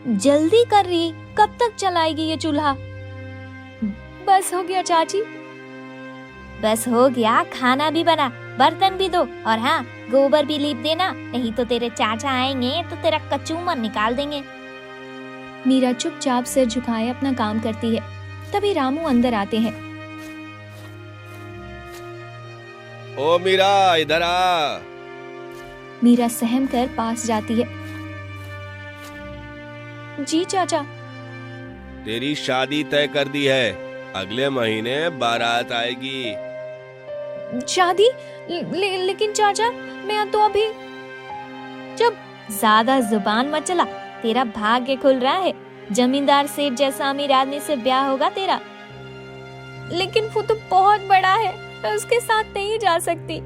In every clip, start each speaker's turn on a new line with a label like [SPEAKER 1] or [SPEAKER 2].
[SPEAKER 1] जल्दी कर रही, कब तक चलाएगी ये चूल्हा? बस हो गया चाची। बस हो गया, खाना भी बना, बर्तन भी धो और हाँ, गोबर भी लीप देना, नहीं तो तेरे चाचा आएंगे तो तेरा कचूमर निकाल देंगे। मीरा चुपचाप सिर झुकाए अपना काम करती है। तभी रामू अंदर आते हैं।
[SPEAKER 2] ओ मीरा, इधर आ।
[SPEAKER 1] मीरा सहम कर पास जाती है। जी चाचा।
[SPEAKER 2] तेरी शादी तय कर दी है, अगले महीने बारात आएगी।
[SPEAKER 1] शादी? लेकिन चाचा, मैं तो अभी। जब ज्यादा जुबान मत चला, तेरा भाग्य खुल रहा है, जमींदार सेठ जैसा अमीर आदमी से ब्याह होगा तेरा। लेकिन वो तो बहुत बड़ा है, मैं उसके साथ नहीं जा सकती।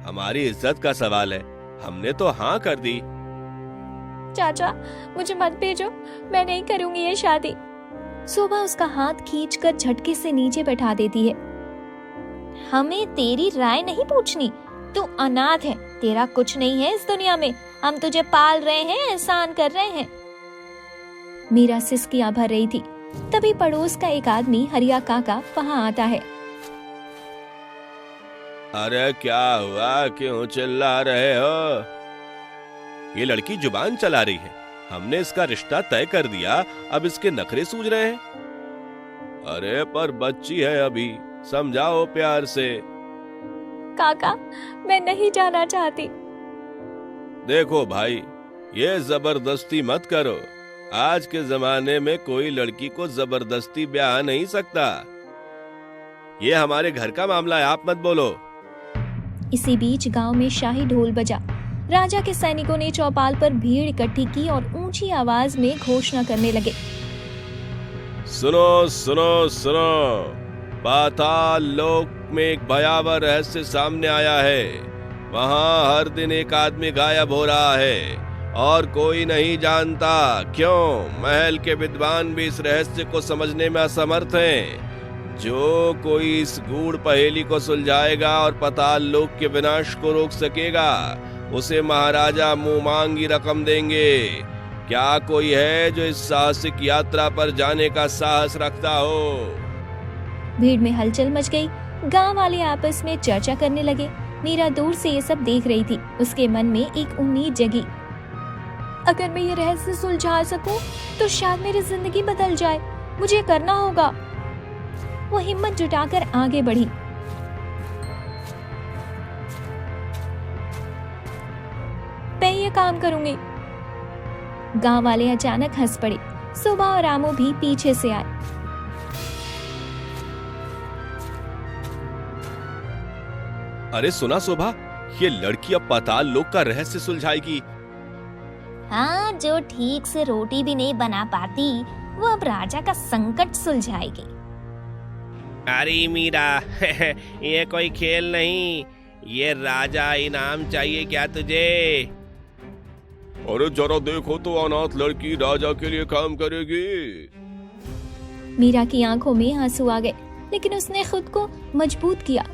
[SPEAKER 2] हमारी इज्जत का सवाल है, हमने तो हाँ कर दी।
[SPEAKER 1] चाचा, मुझे मत भेजो, मैं नहीं करूंगी ये शादी। शोभा उसका हाथ खींचकर झटके से नीचे बैठा देती है। हमें तेरी राय नहीं पूछनी, तू अनाथ है, तेरा कुछ नहीं है इस दुनिया में, हम तुझे पाल रहे हैं, एहसान कर रहे हैं। मीरा सिसकियां भर रही थी। तभी पड़ोस का एक आदमी हरिया काका वहां आता है।
[SPEAKER 2] अरे क्या हुआ, क्यों चिल्ला रहे हो? ये लड़की जुबान चला रही है, हमने इसका रिश्ता तय कर दिया, अब इसके नखरे सूझ रहे हैं। अरे पर बच्ची है अभी, समझाओ प्यार से।
[SPEAKER 1] काका, मैं नहीं जाना चाहती।
[SPEAKER 2] देखो भाई, ये जबरदस्ती मत करो, आज के जमाने में कोई लड़की को जबरदस्ती ब्याह नहीं सकता। ये हमारे घर का मामला है, आप मत बोलो।
[SPEAKER 1] इसी बीच गांव में शाही ढोल बजा। राजा के सैनिकों ने चौपाल पर भीड़ इकट्ठी की और ऊंची आवाज में घोषणा करने लगे।
[SPEAKER 2] सुनो सुनो सुनो, पाताल लोक में एक भयावह रहस्य सामने आया है। वहाँ हर दिन एक आदमी गायब हो रहा है और कोई नहीं जानता क्यों। महल के विद्वान भी इस रहस्य को समझने में असमर्थ हैं। जो कोई इस गूढ़ पहेली को सुलझाएगा और पाताल लोक के विनाश को रोक सकेगा, उसे महाराजा मुंह मांगी रकम देंगे। क्या कोई है जो इस साहसिक यात्रा पर जाने का साहस रखता हो?
[SPEAKER 1] भीड़ में हलचल मच गई। गांव वाले आपस में चर्चा करने लगे। मीरा दूर से ये सब देख रही थी। उसके मन में एक उम्मीद जगी। अगर मैं ये रहस्य सुलझा सकूं, तो शायद मेरी जिंदगी बदल जाए। मुझे करना होगा। वो हिम्मत जुटाकर आगे बढ़ी। मैं ये काम करूंगी। गांव वाले अचानक हंस पड़े। शोभा और रामू भी पीछे से आए।
[SPEAKER 2] अरे सुना शोभा, ये लड़की अब पाताल लोक का रहस्य सुलझाएगी।
[SPEAKER 1] हाँ, जो ठीक से रोटी भी नहीं बना पाती, वो अब राजा का संकट सुलझाएगी।
[SPEAKER 2] अरे मीरा, ये कोई खेल नहीं, ये राजा इनाम चाहिए क्या तुझे? अरे जरा देखो तो, अनाथ लड़की राजा के लिए काम करेगी।
[SPEAKER 1] मीरा की आंखों में आंसू आ गए, लेकिन उसने खुद को मजबूत किया।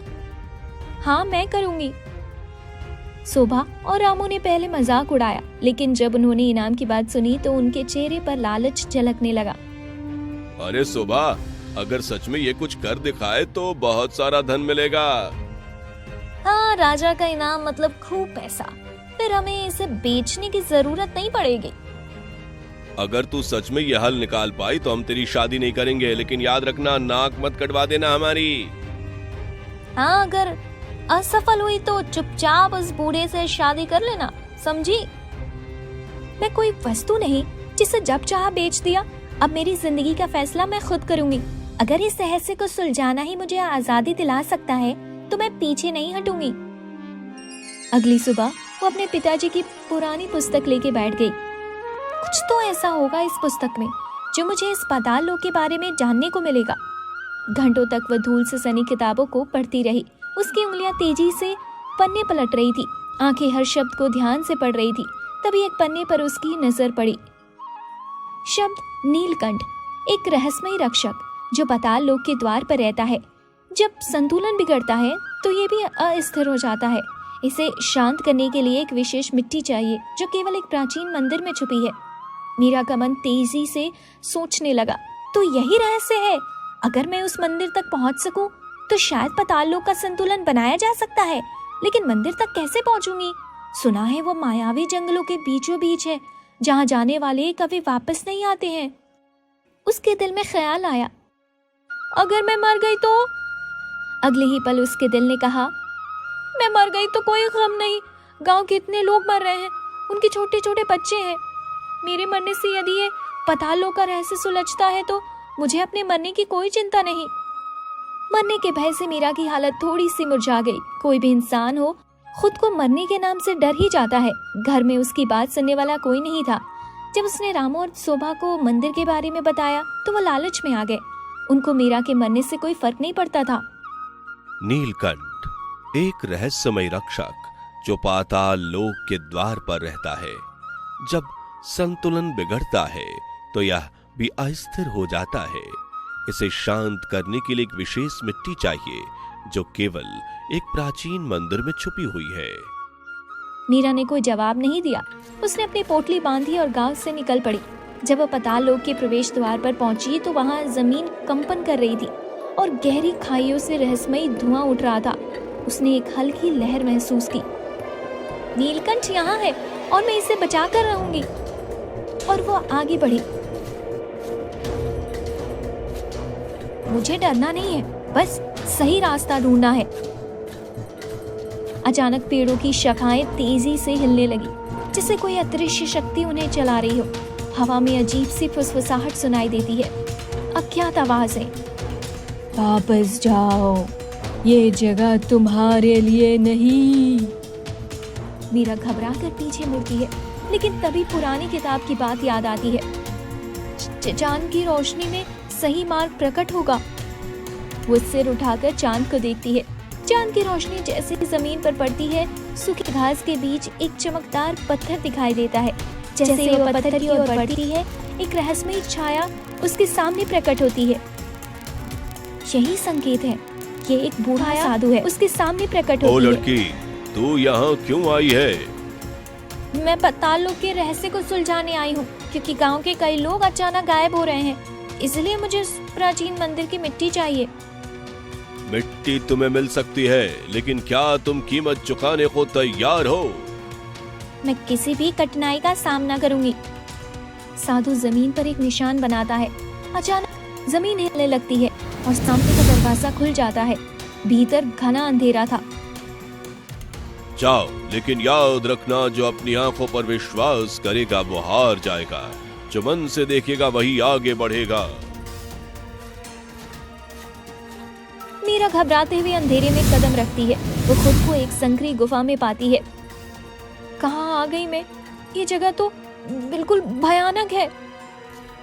[SPEAKER 1] हाँ, मैं करूंगी। शोभा और रामू ने पहले मजाक उड़ाया, लेकिन जब उन्होंने इनाम की बात सुनी तो उनके चेहरे पर लालच झलकने लगा।
[SPEAKER 2] अरे शोभा, अगर सच में ये कुछ कर दिखाए तो बहुत सारा धन मिलेगा।
[SPEAKER 1] हाँ, राजा का इनाम मतलब खूब पैसा, फिर हमें इसे बेचने की जरूरत नहीं पड़ेगी।
[SPEAKER 2] अगर तू सच में ये हल निकाल पाई तो हम तेरी शादी नहीं करेंगे, लेकिन याद रखना, नाक मत कटवा देना हमारी।
[SPEAKER 1] हाँ, अगर असफल हुई तो चुपचाप उस बूढ़े से शादी कर लेना, समझी? मैं कोई वस्तु नहीं जिसे जब चाहा बेच दिया। अब मेरी जिंदगी का फैसला मैं खुद करूंगी। अगर इस रहस्य को सुलझाना ही मुझे आजादी दिला सकता है तो मैं पीछे नहीं हटूंगी। अगली सुबह वो अपने पिताजी की पुरानी पुस्तक लेके बैठ गई। कुछ तो ऐसा होगा इस पुस्तक में जो मुझे इस पाताल लोक के बारे में जानने को मिलेगा। घंटों तक वह धूल से सनी किताबों को पढ़ती रही। उसकी उंगलियां तेजी से पन्ने पलट रही थी, आंखें हर शब्द को ध्यान से पढ़ रही थी। तभी एक पन्ने पर उसकी नजर पड़ी। शब्द नीलकंठ, एक रहस्यमय रक्षक जो पाताल लोक के द्वार पर रहता है। जब संतुलन बिगड़ता है तो ये भी अस्थिर हो जाता है। इसे शांत करने के लिए एक विशेष मिट्टी चाहिए जो केवल एक प्राचीन मंदिर में छुपी है। मीरा का मन तेजी से सोचने लगा, तो यही रहस्य है। अगर मैं उस मंदिर तक पहुंच सकूं तो शायद पाताल लोक का संतुलन बनाया जा सकता है, लेकिन मंदिर तक कैसे पहुंचूंगी? सुना है वो मायावी जंगलों के बीचों बीच है, जहां जाने वाले कभी वापस नहीं आते हैं। उसके दिल में ख्याल आया, अगर मैं मर गई तो? अगले ही पल उसके दिल ने कहा, मैं मर गई तो कोई गम नहीं, गांव के इतने लोग मर रहे हैं, उनके छोटे छोटे बच्चे हैं। मेरे मरने से यदि ये पाताल लोक का रहस्य सुलझता है तो मुझे अपने मरने की कोई चिंता नहीं। मरने के भय से मीरा की हालत थोड़ी सी मुरझा गई। कोई भी इंसान हो, खुद को मरने के नाम से डर ही जाता है। घर में उसकी बात सुनने वाला कोई नहीं था। जब उसने रामू और शोभा को मंदिर के बारे में बताया तो वो लालच में आ गए। उनको मीरा के मरने से कोई फर्क नहीं पड़ता था।
[SPEAKER 2] नीलकंठ एक रहस्यमय रक्षक जो पाताल लोक के द्वार पर रहता है। जब संतुलन बिगड़ता है तो यह भी अस्थिर हो जाता है। इसे शांत करने के लिए एक विशेष मिट्टी चाहिए जो केवल एक प्राचीन मंदिर में छुपी हुई है।
[SPEAKER 1] मीरा ने कोई जवाब नहीं दिया। उसने अपनी पोटली बांधी और गांव से निकल पड़ी। जब वह पाताल लोक के प्रवेश द्वार पर पहुंची तो वहां जमीन कंपन कर रही थी और गहरी खाइयों से रहस्यमयी धुआं उठ रहा था। उसने एक हल्की लहर महसूस की। नीलकंठ यहाँ है और मैं इसे बचा कर रहूंगी। और वो आगे बढ़ी। मुझे डरना नहीं है, बस सही रास्ता ढूंढना है। अचानक पेड़ों की शाखाएं तेजी से हिलने लगी, जैसे कोई अदृश्य शक्ति उन्हें चला रही हो। हवा में अजीब सी फुसफुसाहट सुनाई देती है। अज्ञात आवाजें, वापस जाओ, ये जगह तुम्हारे लिए नहीं। मीरा घबरा कर पीछे मुड़ती है, लेकिन तभी पुरानी किताब की बात याद आती है। चांद की रोशनी में सही मार्ग प्रकट होगा। वो सिर उठाकर चांद को देखती है। चांद की रोशनी जैसे जमीन पर पड़ती है, सूखी घास के बीच एक चमकदार पत्थर दिखाई देता है। जैसे वो पत्थर की ओर बढ़ती है, एक रहस्यमयी छाया उसके सामने प्रकट होती है। यही संकेत है, ये एक बूढ़ा साधु है, उसके सामने प्रकट होती है।
[SPEAKER 2] ओ लड़की, तू यहाँ क्यों आई है?
[SPEAKER 1] मैं पाताल लोक के रहस्य को सुलझाने आई हूँ, क्योंकि गांव के कई लोग अचानक गायब हो रहे हैं। इसलिए मुझे उस प्राचीन मंदिर की मिट्टी चाहिए।
[SPEAKER 2] मिट्टी तुम्हें मिल सकती है, लेकिन क्या तुम कीमत चुकाने को तैयार हो?
[SPEAKER 1] मैं किसी भी कठिनाई का सामना करूंगी। साधु जमीन पर एक निशान बनाता है। अचानक जमीन हिलने लगती है और सामने का दरवाजा खुल जाता है। भीतर घना अंधेरा था।
[SPEAKER 2] जाओ, लेकिन याद रखना, जो अपनी आंखों पर विश्वास करेगा वो हार जाएगा, जो मन से देखेगा वही आगे बढ़ेगा।
[SPEAKER 1] मीरा घबराते हुए अंधेरे में कदम रखती है। वो खुद को एक संकरी गुफा में पाती है। कहाँ आ गई मैं? ये जगह तो बिल्कुल भयानक है।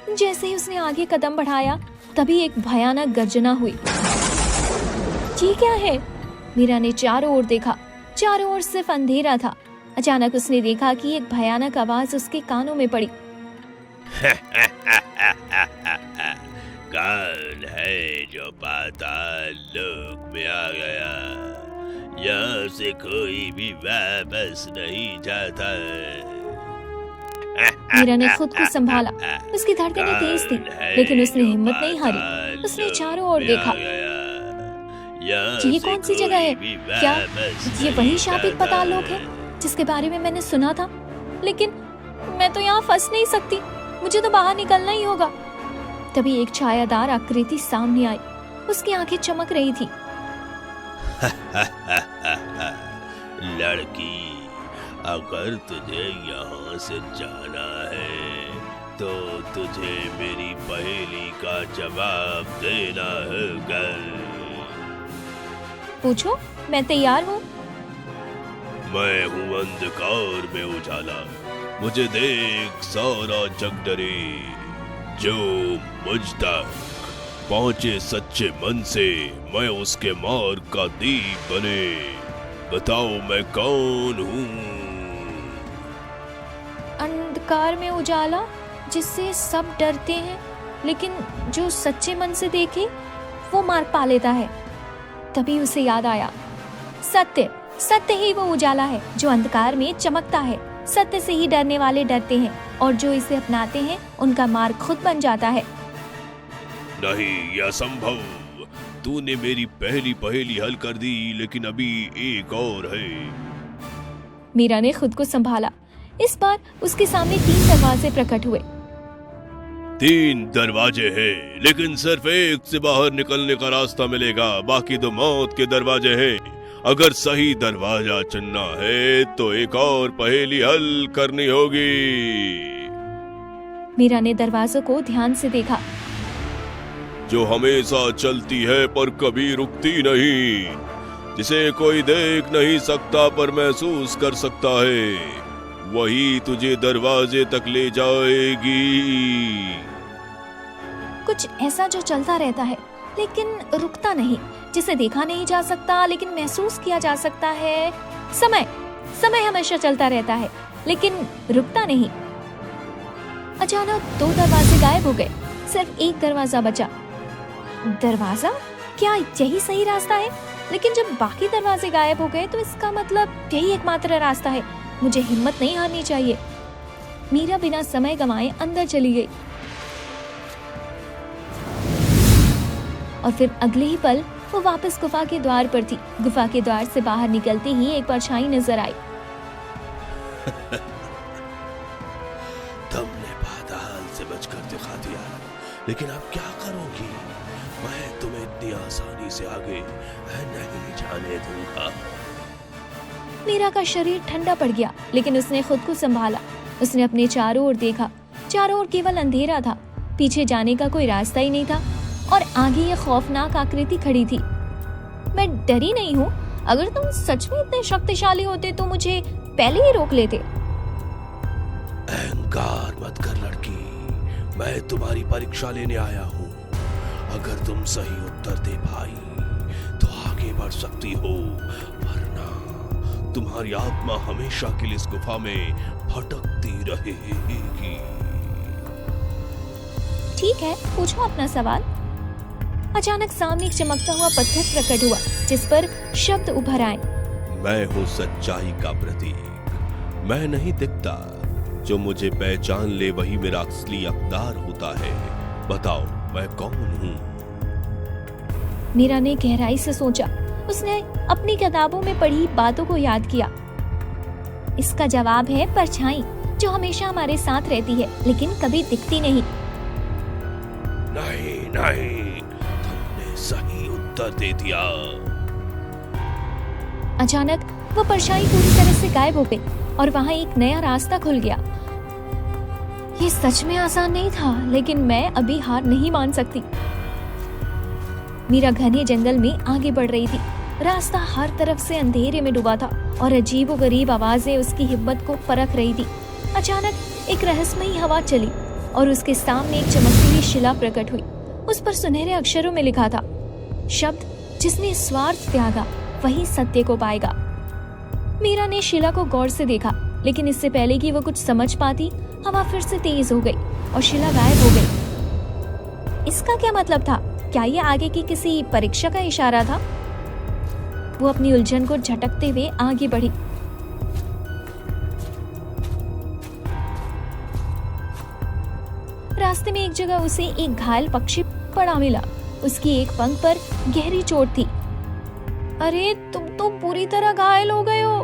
[SPEAKER 1] जैसे ही उसने आगे कदम बढ़ाया, तभी एक भयानक गर्जना हुई। ये क्या है? मीरा ने चारों ओर देखा। चारों ओर सिर्फ अंधेरा था। अचानक उसने देखा कि एक भयानक आवाज उसके कानों में पड़ी।
[SPEAKER 2] कौन है जो पाताल लोक में आ गया? यहाँ से कोई भी वापस नहीं जाता।
[SPEAKER 1] मीरा ने खुद को संभाला। उसकी धड़कनें तेज थी, लेकिन उसने हिम्मत नहीं हारी। उसने चारों ओर देखा। ये कौन सी जगह है? क्या ये वही शापित पाताल लोक है जिसके बारे में मैंने सुना था? लेकिन मैं तो यहाँ फंस नहीं सकती। मुझे तो बाहर निकलना ही होगा। तभी एक छायादार आकृति सामने आई। उसकी आंखें चमक रही थी।
[SPEAKER 2] लड़की, अगर तुझे यहाँ से जाना है तो तुझे मेरी पहेली का जवाब देना होगा।
[SPEAKER 1] पूछो, मैं तैयार हूँ।
[SPEAKER 2] मैं हूँ अंधकार में उजाला, मुझे देख सारा जग डरे। जो मुझ तक पहुँचे सच्चे मन से, मैं उसके मार्ग का दीप बने। बताओ मैं कौन हूँ?
[SPEAKER 1] अंधकार में उजाला, जिससे सब डरते हैं, लेकिन जो सच्चे मन से देखे वो मार्ग पा लेता है। तभी उसे याद आया, सत्य ही वो उजाला है जो अंधकार में चमकता है। सत्य से ही डरने वाले डरते हैं और जो इसे अपनाते हैं उनका मार्ग खुद बन जाता है।
[SPEAKER 2] नहीं, यह असंभव। तूने मेरी पहली पहेली हल कर दी, लेकिन अभी एक और है।
[SPEAKER 1] मीरा ने खुद को संभाला। इस बार उसके सामने 3 दरवाजे प्रकट हुए।
[SPEAKER 2] 3 दरवाजे हैं, लेकिन सिर्फ एक से बाहर निकलने का रास्ता मिलेगा, बाकी तो मौत के दरवाजे हैं। अगर सही दरवाजा चुनना है तो एक और पहेली हल करनी होगी।
[SPEAKER 1] मीरा ने दरवाजों को ध्यान से देखा।
[SPEAKER 2] जो हमेशा चलती है पर कभी रुकती नहीं, जिसे कोई देख नहीं सकता पर महसूस कर सकता है, वही तुझे दरवाजे तक ले जाएगी।
[SPEAKER 1] कुछ ऐसा जो चलता रहता है लेकिन रुकता नहीं, जिसे देखा नहीं जा सकता लेकिन महसूस किया जा सकता है। समय हमेशा चलता रहता है लेकिन रुकता नहीं। अचानक 2 दरवाजे गायब हो गए, सिर्फ एक दरवाजा बचा। दरवाजा? क्या यही सही रास्ता है? लेकिन जब बाकी दरवाजे गायब हो गए तो इसका मतलब यही एकमात्र रास्ता है। मुझे हिम्मत नहीं हारनी चाहिए। मीरा बिना समय गंवाए अंदर चली गई और फिर अगले ही पल वो वापस गुफा के द्वार पर थी। गुफा के द्वार से बाहर निकलते ही एक परछाई नजर आई।
[SPEAKER 2] तुमने पाताल से बचकर दिखा दिया, लेकिन अब क्या करोगी? मैं तुम्हें इतनी आसानी से आगे नहीं जाने दूंगा।
[SPEAKER 1] मीरा का शरीर ठंडा पड़ गया, लेकिन उसने खुद को संभाला। उसने अपने चारों ओर देखा। चारों ओर केवल अंधेरा था, पीछे जाने का कोई रास्ता ही नहीं था और आगे ये खौफनाक आकृति खड़ी थी। मैं डरी नहीं हूँ। अगर तुम सच में इतने शक्तिशाली होते तो मुझे पहले ही रोक लेते।
[SPEAKER 2] अहंकार मत कर लड़की, मैं तुम्हारी परीक्षा लेने आया हूँ। अगर तुम सही उत्तर दे पाई तो आगे बढ़ सकती हो, वरना तुम्हारी आत्मा हमेशा के लिए इस गुफा में भटकती रहेगी।
[SPEAKER 1] ठीक है, पूछो अपना सवाल। अचानक सामने एक चमकता हुआ पत्थर प्रकट हुआ, जिस पर शब्द उभर आए।
[SPEAKER 2] मैं हूँ सच्चाई का प्रतीक। मैं नहीं दिखता, जो मुझे पहचान ले वही मेरा असली अवतार होता है। बताओ मैं कौन हूँ?
[SPEAKER 1] मीरा ने गहराई से सोचा। उसने अपनी किताबों में पढ़ी बातों को याद किया। इसका जवाब है परछाई, जो हमेशा हमारे साथ रहती है लेकिन कभी दिखती नहीं।
[SPEAKER 2] नहीं, तुमने सही उत्तर दे दिया।
[SPEAKER 1] अचानक वो परछाई पूरी तरह से गायब हो गई और वहाँ एक नया रास्ता खुल गया। ये सच में आसान नहीं था, लेकिन मैं अभी हार नहीं मान सकती। मीरा घने जंगल में आगे बढ़ रही थी। रास्ता हर तरफ से अंधेरे में डूबा था और अजीबोगरीब आवाजें उसकी हिम्मत को परख रही थी। अचानक एक रहस्यमयी हवा चली और उसके सामने एक चमकती हुई शिला प्रकट हुई। उस पर सुनहरे अक्षरों में लिखा था, शब्द जिसने स्वार्थ त्यागा वही सत्य को पाएगा। मीरा ने शिला को गौर से देखा, लेकिन इससे पहले कि वो कुछ समझ पाती, हवा फिर से तेज हो गई और शिला गायब हो गई। इसका क्या मतलब था? क्या ये आगे की किसी परीक्षा का इशारा था? वो अपनी उलझन को झटकते हुए आगे बढ़ी। रास्ते में एक जगह उसे एक घायल पक्षी पड़ा मिला। उसकी एक पंख पर गहरी चोट थी। अरे तुम तो पूरी तरह घायल हो गए हो।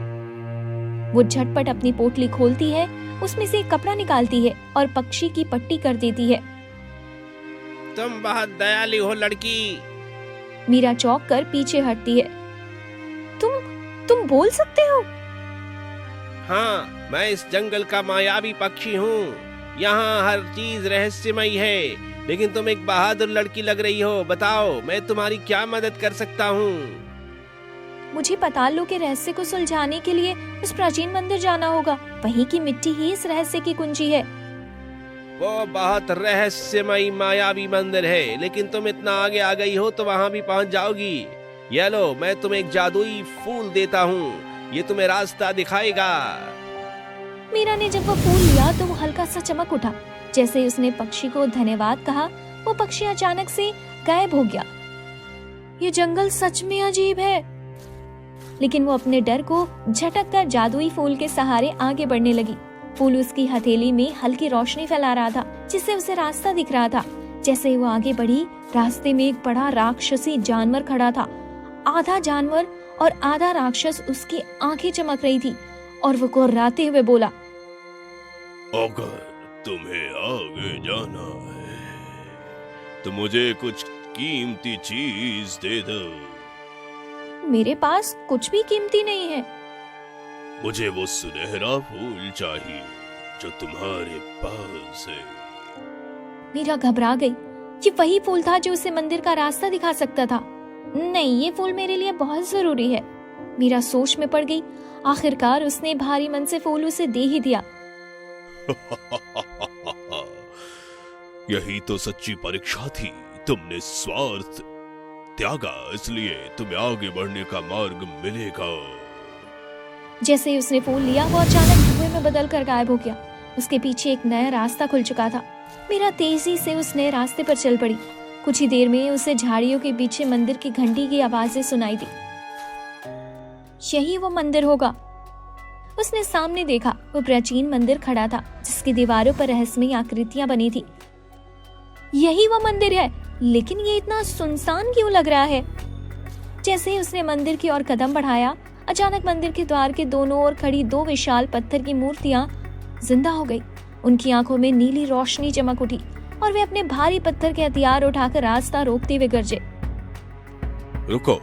[SPEAKER 1] वो झटपट अपनी पोटली खोलती है, उसमें से एक कपड़ा निकालती है और पक्षी की पट्टी कर देती है।
[SPEAKER 3] तुम बहुत दयालु हो लड़की।
[SPEAKER 1] मीरा चौंक कर पीछे हटती है। तुम बोल सकते हो?
[SPEAKER 3] हाँ, मैं इस जंगल का मायावी पक्षी हूँ। यहाँ हर चीज रहस्यमयी है, लेकिन तुम एक बहादुर लड़की लग रही हो। बताओ मैं तुम्हारी क्या मदद कर सकता हूँ?
[SPEAKER 1] मुझे पाताल के रहस्य को सुलझाने के लिए उस प्राचीन मंदिर जाना होगा। वहीं की मिट्टी ही इस रहस्य की कुंजी है।
[SPEAKER 3] वो बहुत रहस्यमयी मायावी मंदिर है, लेकिन तुम इतना आगे आ गई हो तो वहाँ भी पहुँच जाओगी। ये लो, मैं तुम्हें एक जादुई फूल देता हूँ, ये तुम्हें रास्ता दिखाएगा।
[SPEAKER 1] मीरा ने जब वो फूल लिया तो वो हल्का सा चमक उठा। जैसे उसने पक्षी को धन्यवाद कहा, वो पक्षी अचानक से गायब हो गया। ये जंगल सच में अजीब है। लेकिन वो अपने डर को झटक कर जादुई फूल के सहारे आगे बढ़ने लगी। फूल उसकी हथेली में हल्की रोशनी फैला रहा था, जिससे उसे रास्ता दिख रहा था। जैसे ही वो आगे बढ़ी, रास्ते में एक बड़ा राक्षसी जानवर खड़ा था। आधा जानवर और आधा राक्षस। उसकी आंखें चमक रही थी और वो कुर्राते हुए बोला,
[SPEAKER 2] अगर तुम्हें आगे जाना है तो मुझे कुछ कीमती चीज दे दो।
[SPEAKER 1] मेरे पास कुछ भी कीमती नहीं है।
[SPEAKER 2] मुझे वो सुनहरा फूल चाहिए जो तुम्हारे पास है।
[SPEAKER 1] मीरा घबरा गई। ये वही फूल था जो उसे मंदिर का रास्ता दिखा सकता था। नहीं, ये फूल मेरे लिए बहुत जरूरी है। मीरा सोच में पड़ गई। आखिरकार उसने भारी मन से फूल उसे दे ही दिया।
[SPEAKER 2] यही तो सच्ची परीक्षा थी। तुमने स्वार्थ त्यागा, इसलिए तुम्हें आगे बढ़ने का मार्ग मिलेगा।
[SPEAKER 1] जैसे ही उसने फूल लिया, वो अचानक धुएं में बदल कर गायब हो गया। उसके पीछे एक नया रास्ता खुल चुका था। मीरा तेजी से उस नए रास्ते पर चल पड़ी। कुछ ही देर में उसे झाड़ियों के पीछे मंदिर की घंटी की आवाजें सुनाई दी। यही वो मंदिर होगा। उसने सामने देखा। वो प्राचीन मंदिर खड़ा था, जिसकी दीवारों पर रहस्यमयी आकृतियां बनी थी। यही वो मंदिर है, लेकिन ये इतना सुनसान क्यों लग रहा है? जैसे ही उसने मंदिर की ओर कदम बढ़ाया, अचानक मंदिर के द्वार के दोनों ओर खड़ी दो विशाल पत्थर की मूर्तियां जिंदा हो गई। उनकी आंखों में नीली रोशनी चमक उठी और वे अपने भारी पत्थर के हथियार उठाकर रास्ता रोकते हुए गरजे।
[SPEAKER 2] रुको,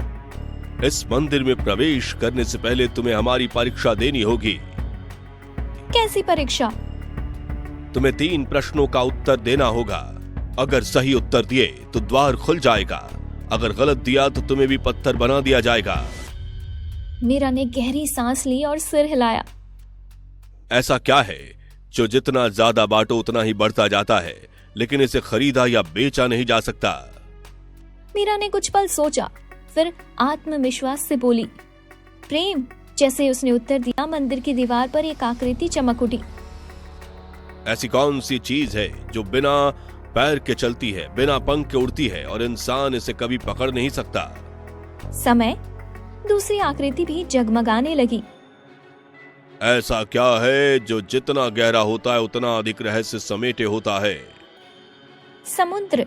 [SPEAKER 2] इस मंदिर में प्रवेश करने से पहले तुम्हें हमारी परीक्षा देनी होगी।
[SPEAKER 1] कैसी परीक्षा?
[SPEAKER 2] तुम्हें 3 प्रश्नों का उत्तर देना होगा। अगर सही उत्तर दिए तो द्वार खुल जाएगा, अगर गलत दिया तो तुम्हें भी पत्थर बना दिया जाएगा।
[SPEAKER 1] मीरा ने गहरी सांस ली और सिर हिलाया।
[SPEAKER 3] ऐसा क्या है जो जितना ज्यादा बांटो उतना ही बढ़ता जाता है, लेकिन इसे खरीदा या बेचा नहीं जा सकता?
[SPEAKER 1] मीरा ने कुछ पल सोचा, फिर आत्मविश्वास से बोली, प्रेम। जैसे उसने उत्तर दिया, मंदिर की दीवार पर एक आकृति चमक उठी।
[SPEAKER 3] ऐसी कौन सी चीज है जो बिना पैर के चलती है, बिना पंख के उड़ती है और इंसान इसे कभी पकड़ नहीं सकता?
[SPEAKER 1] समय। दूसरी आकृति भी जगमगाने लगी।
[SPEAKER 3] ऐसा क्या है जो जितना गहरा होता है उतना अधिक रहस्य समेटे होता है?
[SPEAKER 1] समुद्र।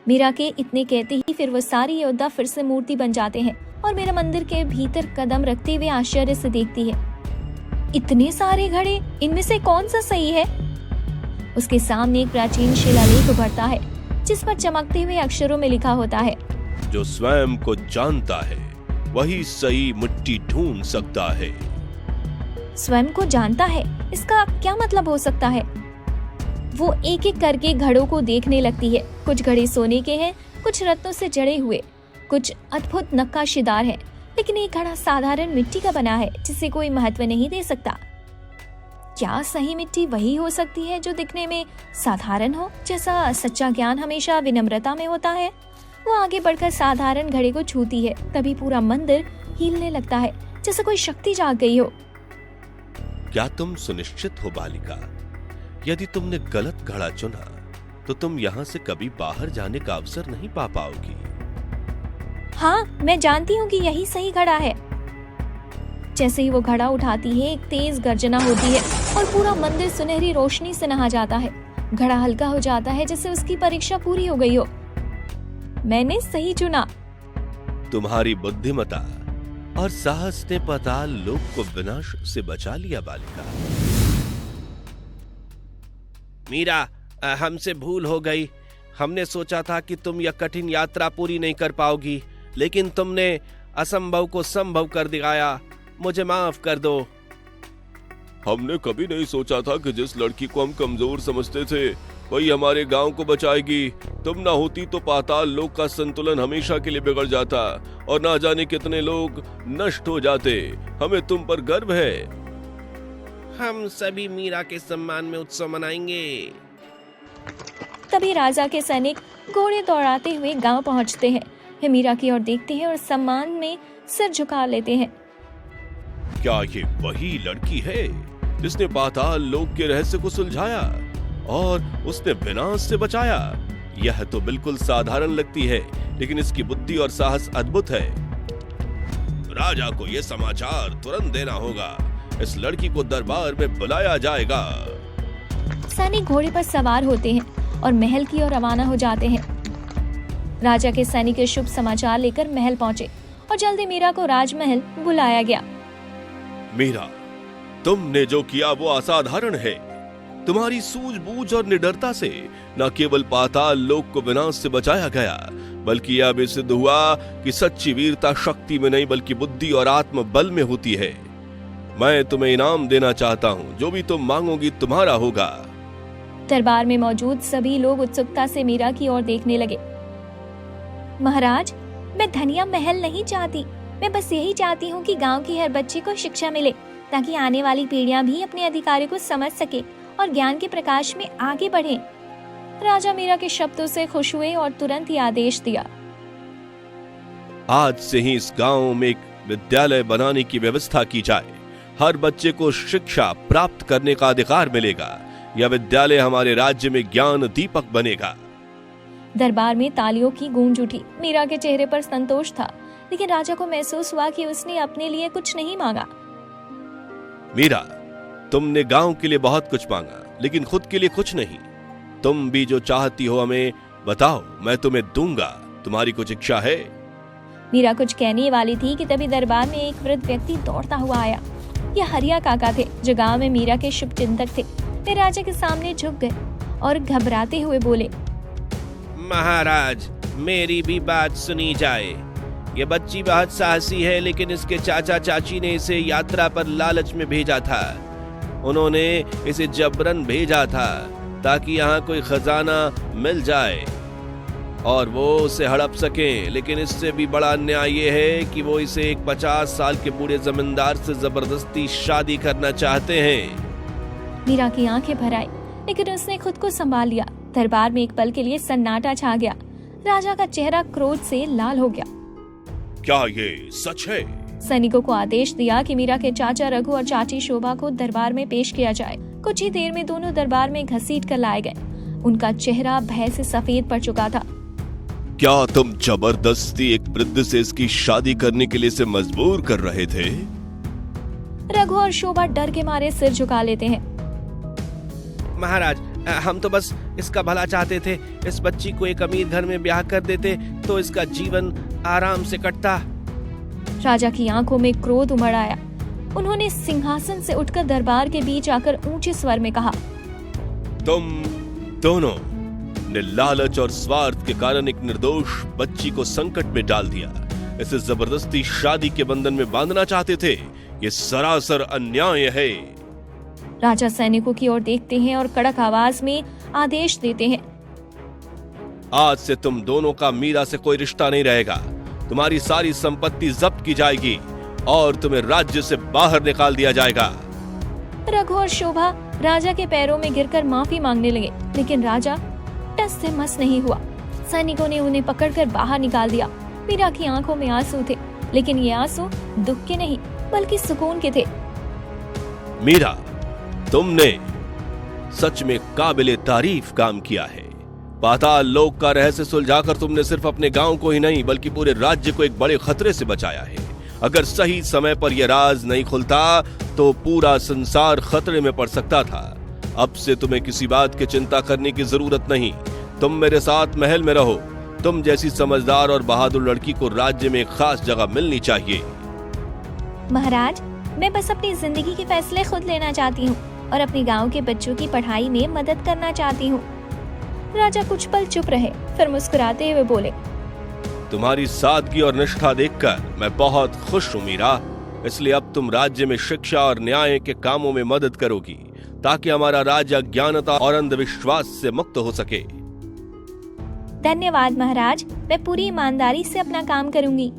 [SPEAKER 1] मीरा के इतने कहते ही फिर वो सारी योद्धा फिर से मूर्ति बन जाते हैं और मेरा मंदिर के भीतर कदम रखते हुए आश्चर्य से देखती है। इतने सारे घड़े, इनमें से कौन सा सही है? उसके सामने एक प्राचीन शिलालेख उभरता है, जिस पर चमकते हुए अक्षरों में लिखा होता है,
[SPEAKER 3] जो स्वयं को जानता है वही सही मिट्टी ढूंढ सकता है।
[SPEAKER 1] स्वयं को जानता है, इसका क्या मतलब हो सकता है? वो एक एक करके घड़ों को देखने लगती है। कुछ घड़े सोने के हैं, कुछ रत्नों से जड़े हुए, कुछ अद्भुत नक्काशीदार है, लेकिन एक घड़ा साधारण मिट्टी का बना है, जिसे कोई महत्व नहीं दे सकता। क्या सही मिट्टी वही हो सकती है जो दिखने में साधारण हो, जैसा सच्चा ज्ञान हमेशा विनम्रता में होता है? वो आगे बढ़कर साधारण घड़े को छूती है, तभी पूरा मंदिर हिलने लगता है, जैसे कोई शक्ति जाग गई हो।
[SPEAKER 3] क्या तुम सुनिश्चित हो बालिका? यदि तुमने गलत घड़ा चुना तो तुम यहाँ से कभी बाहर जाने का अवसर नहीं पा पाओगी।
[SPEAKER 1] हाँ, मैं जानती हूँ कि यही सही घड़ा है। जैसे ही वो घड़ा उठाती है, एक तेज गर्जना होती है और पूरा मंदिर सुनहरी रोशनी से नहा जाता है। घड़ा हल्का हो जाता है, जैसे उसकी परीक्षा पूरी हो गई हो। मैंने सही चुना।
[SPEAKER 3] तुम्हारी बुद्धिमता और साहस ने पाताल लोक को विनाश से बचा लिया बालिका। मीरा, हमसे भूल हो गई। हमने सोचा था कि तुम यह कठिन यात्रा पूरी नहीं कर पाओगी, लेकिन तुमने असंभव को संभव कर दिखाया। मुझे माफ कर दो। हमने कभी नहीं सोचा था कि जिस लड़की को हम कमजोर समझते थे वही हमारे गांव को बचाएगी। तुम ना होती तो पाताल लोक का संतुलन हमेशा के लिए बिगड़ जाता और ना जाने कितने लोग नष्ट हो जाते। हमें तुम पर गर्व है। हम सभी मीरा के सम्मान में उत्सव मनाएंगे।
[SPEAKER 1] तभी राजा के सैनिक घोड़े दौड़ाते हुए गांव पहुंचते हैं। वे मीरा की ओर देखते हैं और सम्मान में सिर झुका लेते हैं।
[SPEAKER 3] क्या ये वही लड़की है जिसने पाताल लोक के रहस्य को सुलझाया और उसने विनाश से बचाया? यह तो बिल्कुल साधारण लगती है, लेकिन इसकी बुद्धि और साहस अद्भुत है।
[SPEAKER 2] राजा को यह समाचार तुरंत देना होगा। इस लड़की को दरबार में बुलाया जाएगा।
[SPEAKER 1] सैनिक घोड़े पर सवार होते हैं और महल की ओर रवाना हो जाते हैं। राजा के सैनिक शुभ समाचार लेकर महल पहुंचे और जल्दी मीरा को राजमहल बुलाया गया।
[SPEAKER 2] मीरा, तुमने जो किया वो असाधारण है। तुम्हारी सूझबूझ और निडरता से न केवल पाताल लोक को विनाश से बचाया गया, बल्कि यह भी सिद्ध हुआ कि सच्ची वीरता शक्ति में नहीं बल्कि बुद्धि और आत्मबल में होती है। मैं तुम्हें इनाम देना चाहता हूँ, जो भी तुम मांगोगी तुम्हारा होगा।
[SPEAKER 1] दरबार में मौजूद सभी लोग उत्सुकता से मीरा की ओर देखने लगे। महाराज, मैं धनिया महल नहीं चाहती। मैं बस यही चाहती हूँ कि गांव की हर बच्चे को शिक्षा मिले, ताकि आने वाली पीढ़ियां भी अपने अधिकारों को समझ सके और ज्ञान के प्रकाश में आगे बढ़े। राजा मीरा के शब्दों से खुश हुए और तुरंत ही आदेश दिया।
[SPEAKER 2] आज से ही इस गांव में एक विद्यालय बनाने की व्यवस्था की जाए। हर बच्चे को शिक्षा प्राप्त करने का अधिकार मिलेगा। यह विद्यालय हमारे राज्य में ज्ञान दीपक बनेगा।
[SPEAKER 1] दरबार में तालियों की गूंज उठी। मीरा के चेहरे पर संतोष था, लेकिन राजा को महसूस हुआ कि उसने अपने लिए कुछ नहीं मांगा।
[SPEAKER 2] मीरा, तुमने गांव के लिए बहुत कुछ मांगा, लेकिन खुद के लिए कुछ नहीं। तुम भी जो चाहती हो हमें बताओ, मैं तुम्हें दूंगा। तुम्हारी कुछ इच्छा है?
[SPEAKER 1] मीरा कुछ कहने वाली थी कि तभी दरबार में एक वृद्ध व्यक्ति दौड़ता हुआ आया। यह हरिया काका थे, जो गांव में मीरा के शुभ चिंतक थे। वे राजा के सामने झुक गए और घबराते हुए बोले,
[SPEAKER 3] महाराज, मेरी भी बात सुनी जाए। ये बच्ची बहुत साहसी है, लेकिन इसके चाचा चाची ने इसे यात्रा पर लालच में भेजा था। उन्होंने इसे जबरन भेजा था ताकि यहाँ कोई खजाना मिल जाए और वो उसे हड़प सकें। लेकिन इससे भी बड़ा अन्याय ये है कि वो इसे एक 50 साल के बूढ़े जमींदार से जबरदस्ती शादी करना चाहते हैं।
[SPEAKER 1] मीरा की आंखें भर आई, लेकिन उसने खुद को संभाल लिया। दरबार में एक पल के लिए सन्नाटा छा गया। राजा का चेहरा क्रोध से लाल हो गया।
[SPEAKER 2] क्या ये सच है?
[SPEAKER 1] सैनिकों को आदेश दिया कि मीरा के चाचा रघु और चाची शोभा को दरबार में पेश किया जाए। कुछ ही देर में दोनों दरबार में घसीट कर लाए गए। उनका चेहरा भय से सफेद पड़ चुका था।
[SPEAKER 2] क्या तुम जबरदस्ती एक वृद्ध से इसकी शादी करने के लिए इसे मजबूर कर रहे थे?
[SPEAKER 1] रघु और शोभा डर के मारे सिर झुका लेते हैं।
[SPEAKER 3] महाराज, हम तो बस इसका भला चाहते थे। इस बच्ची को एक अमीर घर में ब्याह कर देते तो इसका जीवन आराम से कटता।
[SPEAKER 1] राजा की आंखों में क्रोध उमड़ आया। उन्होंने सिंहासन से उठकर दरबार के बीच आकर ऊंचे स्वर में कहा,
[SPEAKER 2] तुम दोनों ने लालच और स्वार्थ के कारण एक निर्दोष बच्ची को संकट में डाल दिया। इसे जबरदस्ती शादी के बंधन में बांधना चाहते थे। ये सरासर अन्याय है।
[SPEAKER 1] राजा सैनिकों की ओर देखते हैं और कड़क आवाज में आदेश देते हैं,
[SPEAKER 2] आज से तुम दोनों का मीरा से कोई रिश्ता नहीं रहेगा। तुम्हारी सारी संपत्ति जब्त की जाएगी और तुम्हें राज्य से बाहर निकाल दिया जाएगा।
[SPEAKER 1] रघु और शोभा राजा के पैरों में गिरकर माफी मांगने लगे, लेकिन राजा टस से मस नहीं हुआ। सैनिकों ने उन्हें पकड़कर बाहर निकाल दिया। मीरा की आंखों में आंसू थे, लेकिन ये आंसू दुख के नहीं बल्कि सुकून के थे।
[SPEAKER 2] मीरा, तुमने सच में काबिले तारीफ काम किया है। पाताल लोक का रहस्य सुलझाकर तुमने सिर्फ अपने गांव को ही नहीं बल्कि पूरे राज्य को एक बड़े खतरे से बचाया है। अगर सही समय पर यह राज नहीं खुलता तो पूरा संसार खतरे में पड़ सकता था। अब से तुम्हें किसी बात की चिंता करने की जरूरत नहीं। तुम मेरे साथ महल में रहो। तुम जैसी समझदार और बहादुर लड़की को राज्य में एक खास जगह मिलनी चाहिए।
[SPEAKER 1] महाराज, मैं बस अपनी जिंदगी के फैसले खुद लेना चाहती हूँ और अपने गांव के बच्चों की पढ़ाई में मदद करना चाहती हूँ। राजा कुछ पल चुप रहे, फिर मुस्कुराते हुए बोले,
[SPEAKER 2] तुम्हारी सादगी और निष्ठा देखकर मैं बहुत खुश हूँ मीरा। इसलिए अब तुम राज्य में शिक्षा और न्याय के कामों में मदद करोगी, ताकि हमारा राज्य अज्ञानता और अंधविश्वास से मुक्त हो सके।
[SPEAKER 1] धन्यवाद महाराज, मैं पूरी ईमानदारी से अपना काम करूंगी।